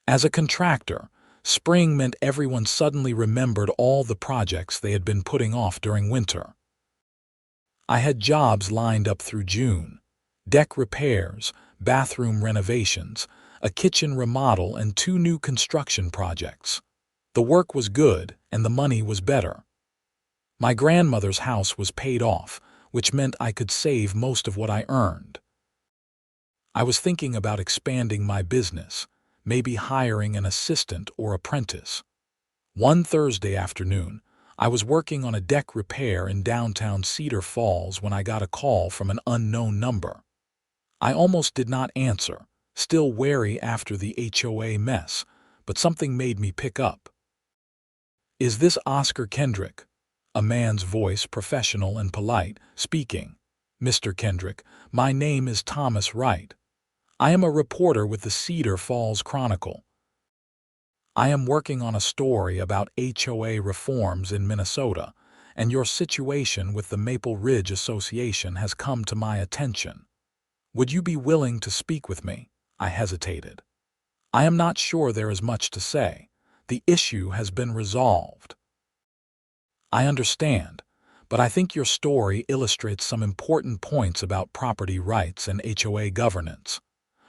As a contractor, spring meant everyone suddenly remembered all the projects they had been putting off during winter. I had jobs lined up through June: deck repairs, bathroom renovations, a kitchen remodel, and 2 new construction projects. The work was good and the money was better. My grandmother's house was paid off, which meant I could save most of what I earned. I was thinking about expanding my business, maybe hiring an assistant or apprentice. One Thursday afternoon, I was working on a deck repair in downtown Cedar Falls when I got a call from an unknown number. I almost did not answer, still wary after the HOA mess, but something made me pick up. "Is this Oscar Kendrick?" A man's voice, professional and polite, speaking. Mr. Kendrick, my name is Thomas Wright. I am a reporter with the Cedar Falls Chronicle. I am working on a story about HOA reforms in Minnesota, and your situation with the Maple Ridge Association has come to my attention. Would you be willing to speak with me? I hesitated. I am not sure there is much to say. The issue has been resolved. I understand, but I think your story illustrates some important points about property rights and HOA governance.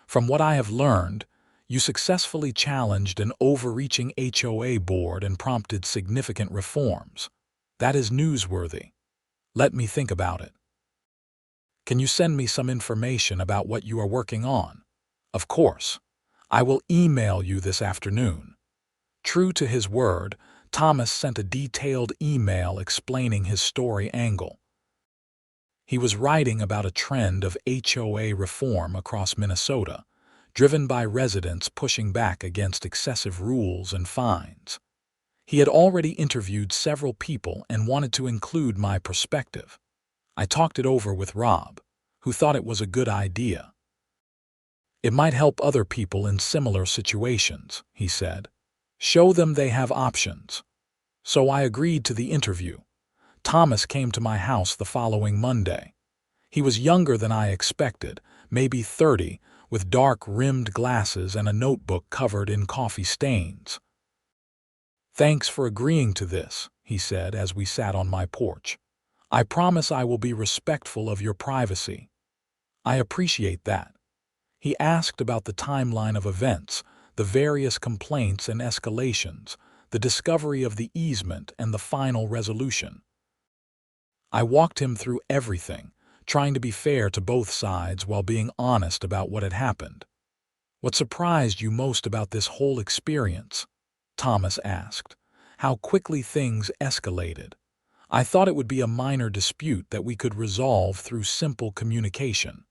From what I have learned, you successfully challenged an overreaching HOA board and prompted significant reforms. That is newsworthy. Let me think about it. Can you send me some information about what you are working on? Of course. I will email you this afternoon. True to his word, Thomas sent a detailed email explaining his story angle. He was writing about a trend of HOA reform across Minnesota, driven by residents pushing back against excessive rules and fines. He had already interviewed several people and wanted to include my perspective. I talked it over with Rob, who thought it was a good idea. It might help other people in similar situations, he said. Show them they have options. So I agreed to the interview. Thomas came to my house the following Monday. He was younger than I expected, maybe 30, with dark-rimmed glasses and a notebook covered in coffee stains. Thanks for agreeing to this, he said as we sat on my porch. I promise I will be respectful of your privacy. I appreciate that. He asked about the timeline of events, the various complaints and escalations, the discovery of the easement and the final resolution. I walked him through everything, trying to be fair to both sides while being honest about what had happened. What surprised you most about this whole experience? Thomas asked. How quickly things escalated. I thought it would be a minor dispute that we could resolve through simple communication.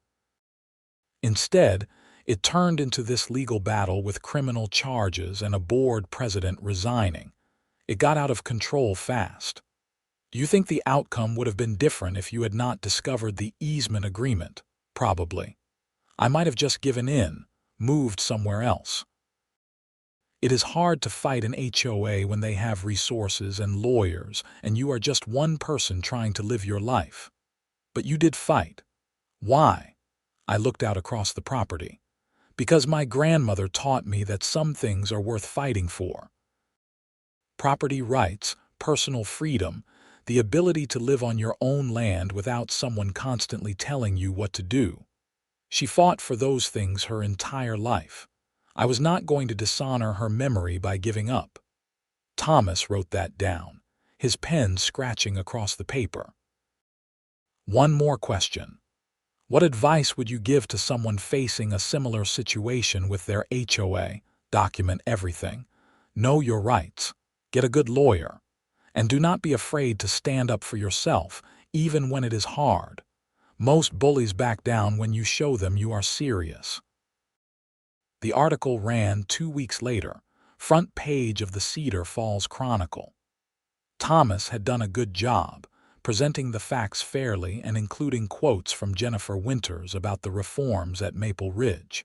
Instead, it turned into this legal battle with criminal charges and a board president resigning. It got out of control fast. Do you think the outcome would have been different if you had not discovered the easement agreement? Probably. I might have just given in, moved somewhere else. It is hard to fight an HOA when they have resources and lawyers, and you are just one person trying to live your life. But you did fight. Why? I looked out across the property. Because my grandmother taught me that some things are worth fighting for. Property rights, personal freedom, the ability to live on your own land without someone constantly telling you what to do. She fought for those things her entire life. I was not going to dishonor her memory by giving up. Thomas wrote that down, his pen scratching across the paper. One more question. What advice would you give to someone facing a similar situation with their HOA? Document everything. Know your rights. Get a good lawyer. And do not be afraid to stand up for yourself, even when it is hard. Most bullies back down when you show them you are serious. The article ran 2 weeks later, front page of the Cedar Falls Chronicle. Thomas had done a good job, presenting the facts fairly and including quotes from Jennifer Winters about the reforms at Maple Ridge.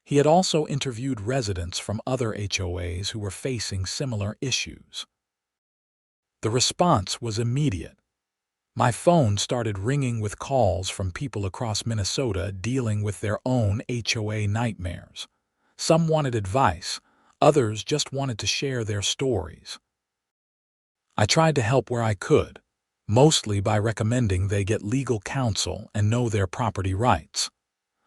He had also interviewed residents from other HOAs who were facing similar issues. The response was immediate. My phone started ringing with calls from people across Minnesota dealing with their own HOA nightmares. Some wanted advice, others just wanted to share their stories. I tried to help where I could, mostly by recommending they get legal counsel and know their property rights.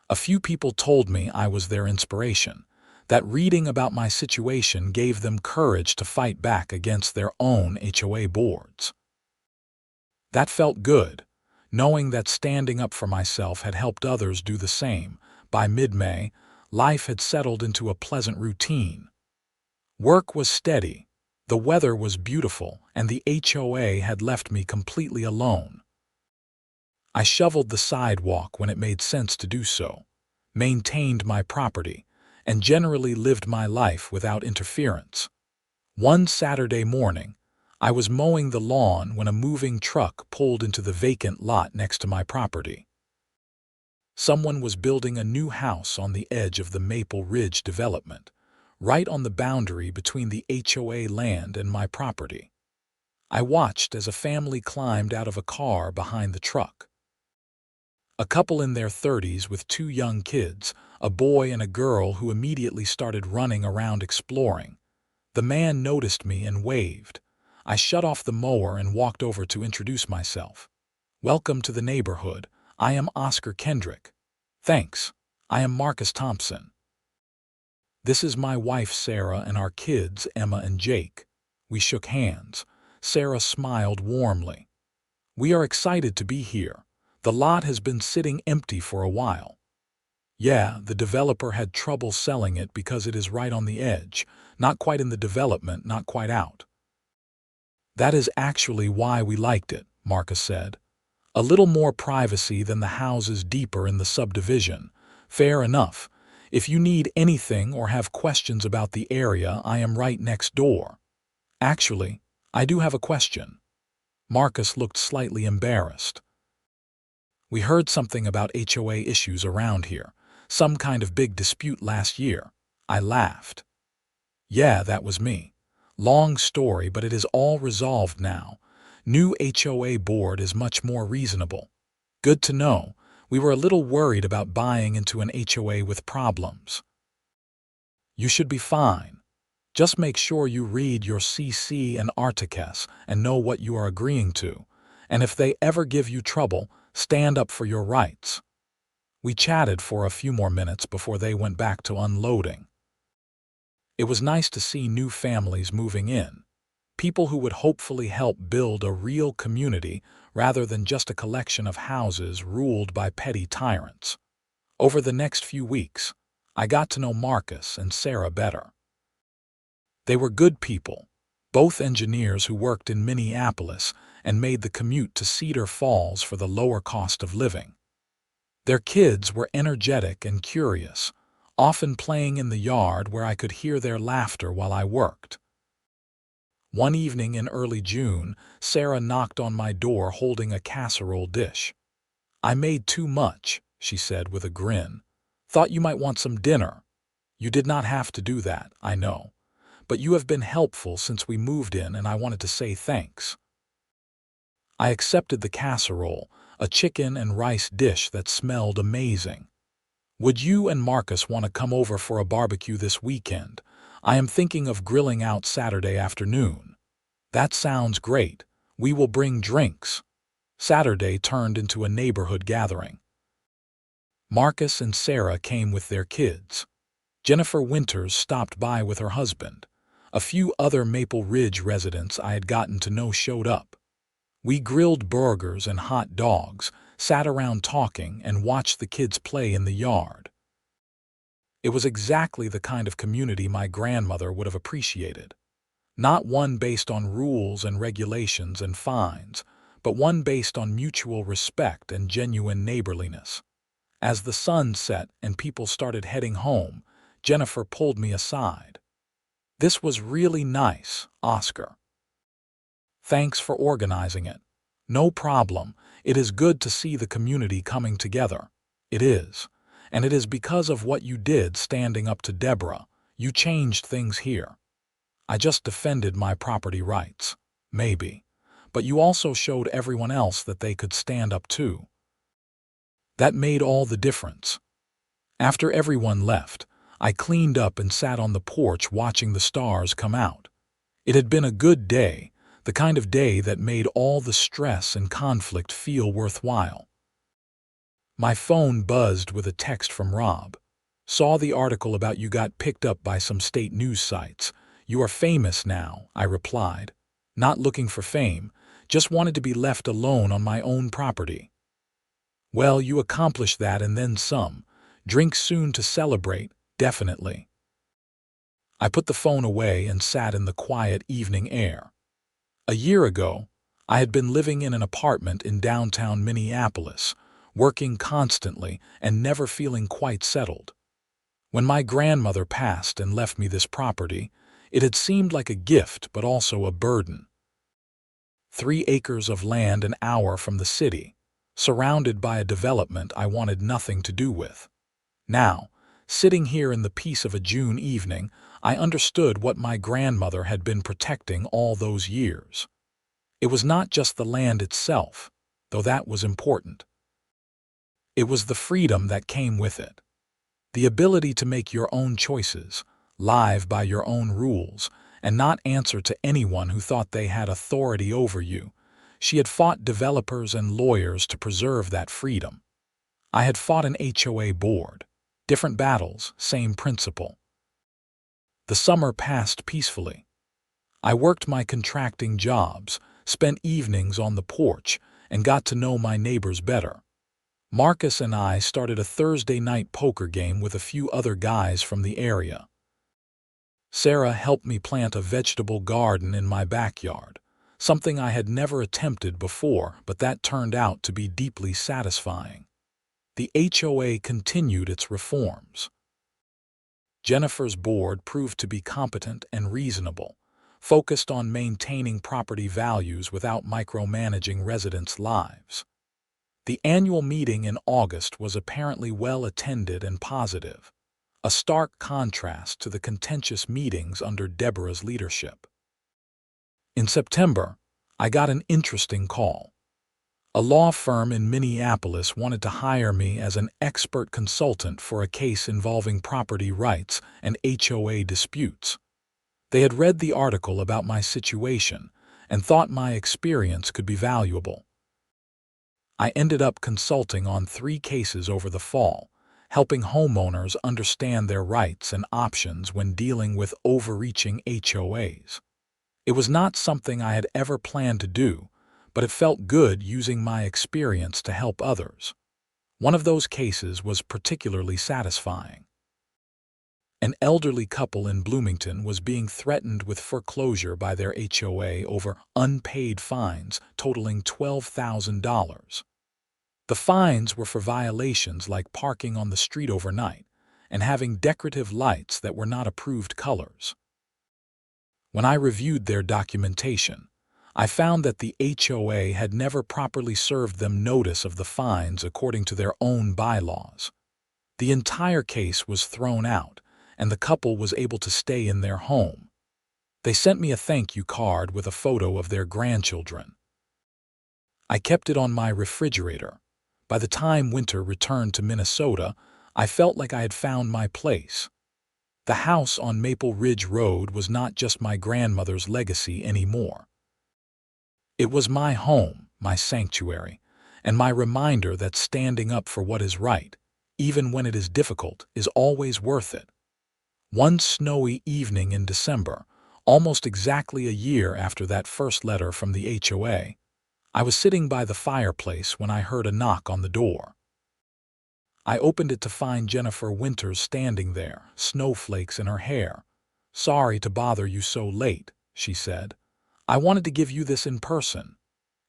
A few people told me I was their inspiration, that reading about my situation gave them courage to fight back against their own HOA boards. That felt good, knowing that standing up for myself had helped others do the same. By mid-May, life had settled into a pleasant routine. Work was steady, the weather was beautiful, and the HOA had left me completely alone. I shoveled the sidewalk when it made sense to do so, maintained my property, and generally lived my life without interference. One Saturday morning, I was mowing the lawn when a moving truck pulled into the vacant lot next to my property. Someone was building a new house on the edge of the Maple Ridge development, right on the boundary between the HOA land and my property. I watched as a family climbed out of a car behind the truck. A couple in their 30s with two young kids, a boy and a girl who immediately started running around exploring. The man noticed me and waved. I shut off the mower and walked over to introduce myself. "Welcome to the neighborhood. I am Oscar Kendrick." "Thanks. I am Marcus Thompson." "This is my wife Sarah and our kids Emma and Jake." We shook hands. Sarah smiled warmly. "We are excited to be here. The lot has been sitting empty for a while." "Yeah, the developer had trouble selling it because it is right on the edge, not quite in the development, not quite out." "That is actually why we liked it," Marcus said. "A little more privacy than the houses deeper in the subdivision. Fair enough. If you need anything or have questions about the area, I am right next door." "Actually, I do have a question." Marcus looked slightly embarrassed. "We heard something about HOA issues around here. Some kind of big dispute last year." I laughed. "Yeah, that was me. Long story, but it is all resolved now. New HOA board is much more reasonable." "Good to know. We were a little worried about buying into an HOA with problems." "You should be fine. Just make sure you read your CC and Articus and know what you are agreeing to. And if they ever give you trouble, stand up for your rights." We chatted for a few more minutes before they went back to unloading. It was nice to see new families moving in, people who would hopefully help build a real community rather than just a collection of houses ruled by petty tyrants. Over the next few weeks, I got to know Marcus and Sarah better. They were good people, both engineers who worked in Minneapolis and made the commute to Cedar Falls for the lower cost of living. Their kids were energetic and curious, often playing in the yard where I could hear their laughter while I worked. One evening in early June, Sarah knocked on my door holding a casserole dish. "I made too much," she said with a grin. "Thought you might want some dinner." "You did not have to do that, I know. But you have been helpful since we moved in and I wanted to say thanks." I accepted the casserole, a chicken and rice dish that smelled amazing. "Would you and Marcus want to come over for a barbecue this weekend? I am thinking of grilling out Saturday afternoon." "That sounds great. We will bring drinks." Saturday turned into a neighborhood gathering. Marcus and Sarah came with their kids. Jennifer Winters stopped by with her husband. A few other Maple Ridge residents I had gotten to know showed up. We grilled burgers and hot dogs, sat around talking, and watched the kids play in the yard. It was exactly the kind of community my grandmother would have appreciated. Not one based on rules and regulations and fines, but one based on mutual respect and genuine neighborliness. As the sun set and people started heading home, Jennifer pulled me aside. "This was really nice, Oscar. Thanks for organizing it." "No problem. It is good to see the community coming together." "It is. And it is because of what you did standing up to Deborah. You changed things here." "I just defended my property rights." "Maybe. But you also showed everyone else that they could stand up too." That made all the difference. After everyone left, I cleaned up and sat on the porch watching the stars come out. It had been a good day, the kind of day that made all the stress and conflict feel worthwhile. My phone buzzed with a text from Rob. "Saw the article about you got picked up by some state news sites. You are famous now," I replied. "Not looking for fame, just wanted to be left alone on my own property." "Well, you accomplished that and then some. Drink soon to celebrate, definitely." I put the phone away and sat in the quiet evening air. A year ago, I had been living in an apartment in downtown Minneapolis, working constantly and never feeling quite settled. When my grandmother passed and left me this property, it had seemed like a gift but also a burden. 3 acres of land an hour from the city, surrounded by a development I wanted nothing to do with. Now, sitting here in the peace of a June evening, I understood what my grandmother had been protecting all those years. It was not just the land itself, though that was important. It was the freedom that came with it. The ability to make your own choices, live by your own rules, and not answer to anyone who thought they had authority over you. She had fought developers and lawyers to preserve that freedom. I had fought an HOA board. Different battles, same principle. The summer passed peacefully. I worked my contracting jobs, spent evenings on the porch, and got to know my neighbors better. Marcus and I started a Thursday night poker game with a few other guys from the area. Sarah helped me plant a vegetable garden in my backyard, something I had never attempted before, but that turned out to be deeply satisfying. The HOA continued its reforms. Jennifer's board proved to be competent and reasonable, focused on maintaining property values without micromanaging residents' lives. The annual meeting in August was apparently well attended and positive, a stark contrast to the contentious meetings under Deborah's leadership. In September, I got an interesting call. A law firm in Minneapolis wanted to hire me as an expert consultant for a case involving property rights and HOA disputes. They had read the article about my situation and thought my experience could be valuable. I ended up consulting on 3 cases over the fall, helping homeowners understand their rights and options when dealing with overreaching HOAs. It was not something I had ever planned to do, but it felt good using my experience to help others. One of those cases was particularly satisfying. An elderly couple in Bloomington was being threatened with foreclosure by their HOA over unpaid fines totaling $12,000. The fines were for violations like parking on the street overnight and having decorative lights that were not approved colors. When I reviewed their documentation, I found that the HOA had never properly served them notice of the fines according to their own bylaws. The entire case was thrown out, and the couple was able to stay in their home. They sent me a thank you card with a photo of their grandchildren. I kept it on my refrigerator. By the time winter returned to Minnesota, I felt like I had found my place. The house on Maple Ridge Road was not just my grandmother's legacy anymore. It was my home, my sanctuary, and my reminder that standing up for what is right, even when it is difficult, is always worth it. One snowy evening in December, almost exactly a year after that first letter from the HOA, I was sitting by the fireplace when I heard a knock on the door. I opened it to find Jennifer Winters standing there, snowflakes in her hair. "Sorry to bother you so late," she said. "I wanted to give you this in person."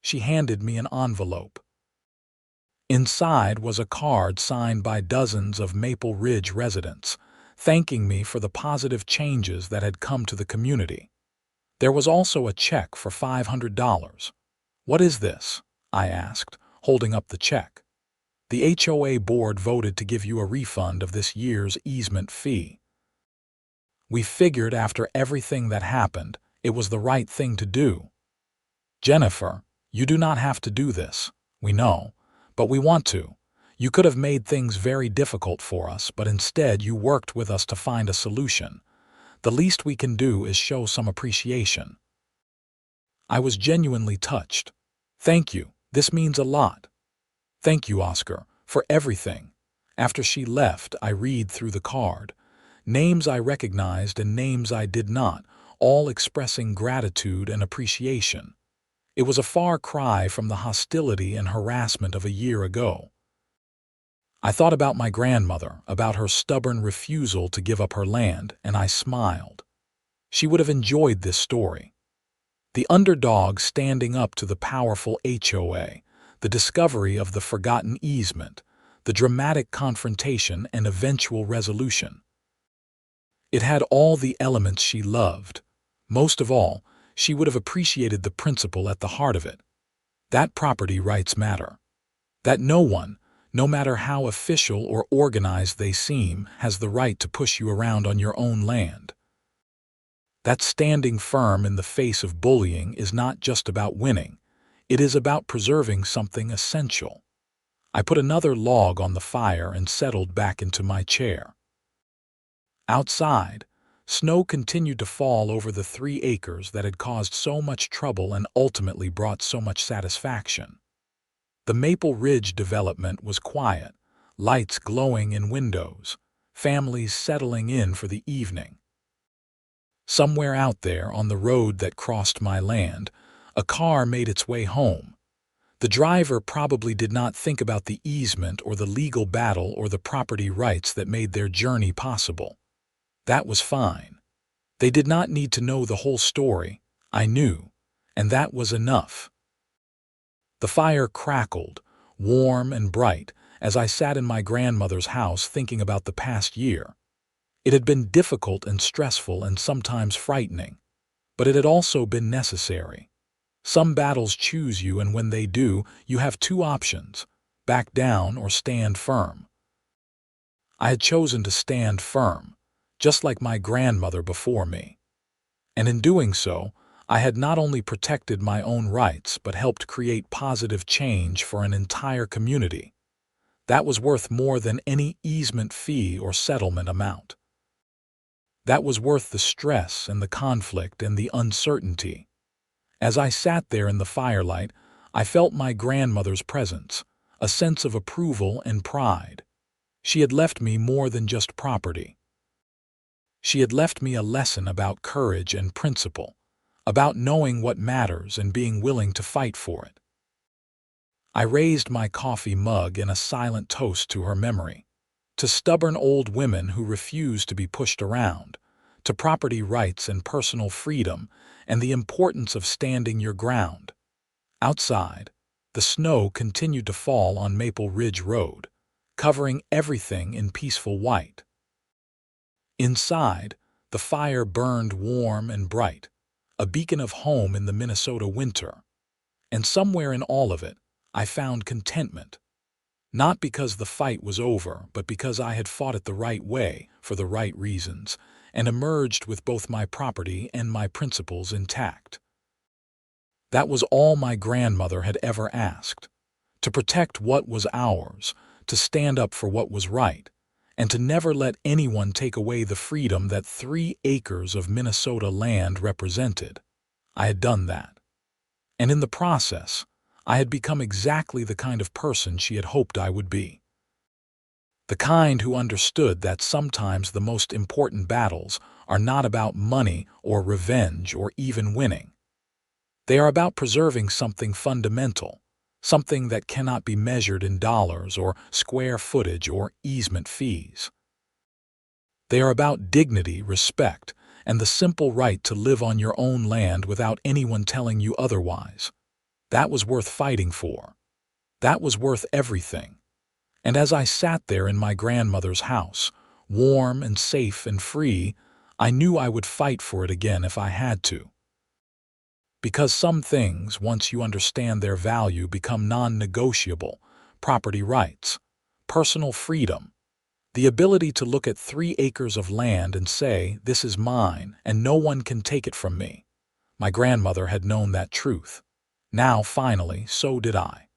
She handed me an envelope. Inside was a card signed by dozens of Maple Ridge residents, thanking me for the positive changes that had come to the community. There was also a check for $500. "What is this?" I asked, holding up the check. "The HOA board voted to give you a refund of this year's easement fee. We figured after everything that happened, it was the right thing to do. Jennifer, you do not have to do this, we know, but we want to. You could have made things very difficult for us, but instead you worked with us to find a solution. The least we can do is show some appreciation." I was genuinely touched. "Thank you, this means a lot." "Thank you, Oscar, for everything." After she left, I read through the card. Names I recognized and names I did not, all expressing gratitude and appreciation. It was a far cry from the hostility and harassment of a year ago. I thought about my grandmother, about her stubborn refusal to give up her land, and I smiled. She would have enjoyed this story. The underdog standing up to the powerful HOA, the discovery of the forgotten easement, the dramatic confrontation and eventual resolution. It had all the elements she loved. Most of all, she would have appreciated the principle at the heart of it. That property rights matter. That no one, no matter how official or organized they seem, has the right to push you around on your own land. That standing firm in the face of bullying is not just about winning, it is about preserving something essential. I put another log on the fire and settled back into my chair. Outside, snow continued to fall over the 3 acres that had caused so much trouble and ultimately brought so much satisfaction. The Maple Ridge development was quiet, lights glowing in windows, families settling in for the evening. Somewhere out there on the road that crossed my land, a car made its way home. The driver probably did not think about the easement or the legal battle or the property rights that made their journey possible. That was fine. They did not need to know the whole story, I knew, and that was enough. The fire crackled, warm and bright, as I sat in my grandmother's house thinking about the past year. It had been difficult and stressful and sometimes frightening, but it had also been necessary. Some battles choose you, and when they do, you have 2 options: back down or stand firm. I had chosen to stand firm, just like my grandmother before me. And in doing so, I had not only protected my own rights but helped create positive change for an entire community. That was worth more than any easement fee or settlement amount. That was worth the stress and the conflict and the uncertainty. As I sat there in the firelight, I felt my grandmother's presence, a sense of approval and pride. She had left me more than just property. She had left me a lesson about courage and principle, about knowing what matters and being willing to fight for it. I raised my coffee mug in a silent toast to her memory, to stubborn old women who refuse to be pushed around, to property rights and personal freedom, and the importance of standing your ground. Outside, the snow continued to fall on Maple Ridge Road, covering everything in peaceful white. Inside, the fire burned warm and bright, a beacon of home in the Minnesota winter. And somewhere in all of it, I found contentment. Not because the fight was over, but because I had fought it the right way, for the right reasons, and emerged with both my property and my principles intact. That was all my grandmother had ever asked: to protect what was ours, to stand up for what was right, and to never let anyone take away the freedom that 3 acres of Minnesota land represented. I had done that. And in the process, I had become exactly the kind of person she had hoped I would be. The kind who understood that sometimes the most important battles are not about money or revenge or even winning. They are about preserving something fundamental, something that cannot be measured in dollars or square footage or easement fees. They are about dignity, respect, and the simple right to live on your own land without anyone telling you otherwise. That was worth fighting for. That was worth everything. And as I sat there in my grandmother's house, warm and safe and free, I knew I would fight for it again if I had to. Because some things, once you understand their value, become non-negotiable: property rights, personal freedom, the ability to look at 3 acres of land and say, "This is mine, and no one can take it from me." My grandmother had known that truth. Now, finally, so did I.